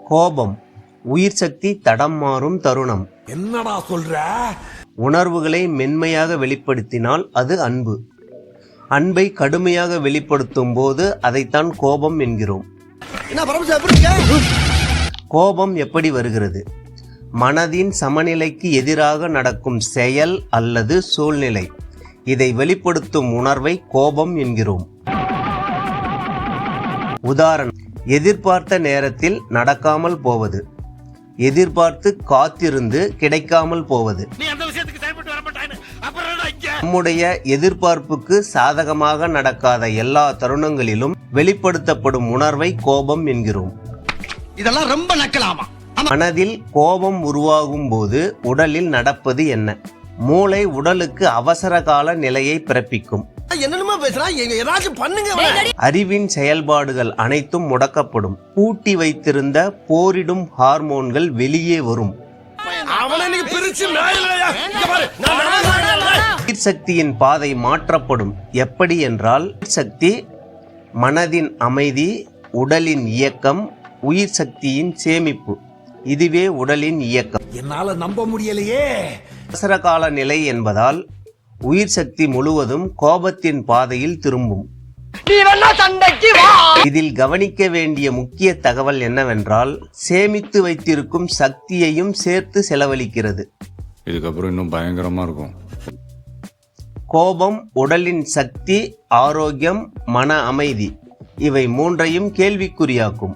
கோபம் உயிர் சக்தி தடம் மாறும் தருணம். என்னடா சொல்ற? உணர்வுகளை மென்மையாக வெளிப்படுத்தினால் அது அன்பு. அன்பை கடுமையாக வெளிப்படுத்தும் போது அதைத்தான் கோபம் என்கிறோம். கோபம் எப்படி வருகிறது? மனதின் சமநிலைக்கு எதிராக நடக்கும் செயல் அல்லது சூழ்நிலை. இதை வெளிப்படுத்தும் உணர்வை கோபம் என்கிறோம். உதாரணம், எதிர்பார்த்த நேரத்தில் நடக்காமல் போவது, எதிர்பார்த்து காத்திருந்து கிடைக்காமல் போவது. நம்முடைய எதிர்பார்ப்புக்கு சாதகமாக நடக்காத எல்லா தருணங்களிலும் வெளிப்படுத்தப்படும் உணர்வை கோபம் என்கிறோம். இதெல்லாம் ரொம்ப நக்கலாமா? மனதில் கோபம் உருவாகும் போது உடலில் நடப்பது என்ன? மூளை உடலுக்கு அவசர கால நிலையை பிறப்பிக்கும். அறிவின் செயல்பாடுகள் அனைத்தும் முடக்கப்படும். பூட்டி வைத்திருந்த போரிடும் ஹார்மோன்கள் வெளியே வரும். உயிர் சக்தியின் பாதை மாற்றப்படும். எப்படி என்றால், சக்தி மனதின் அமைதி, உடலின் இயக்கம், உயிர் சக்தியின் சேமிப்பு. இதுவே உடலின் இயக்கம். என்னால நம்ப முடியலையே. அவசர கால நிலை என்பதால் உயிர் சக்தி முழுவதும் கோபத்தின் பாதையில் திரும்பும். இதில் கவனிக்க வேண்டிய முக்கிய தகவல் என்னவென்றால், சேமித்து வைத்திருக்கும் சக்தியையும் சேர்த்து செலவழிக்கிறது. இதுக்கப்புறம் இன்னும் பயங்கரமா இருக்கும். கோபம் உடலின் சக்தி, ஆரோக்கியம், மன அமைதி இவை மூன்றையும் கேள்விக்குறியாக்கும்.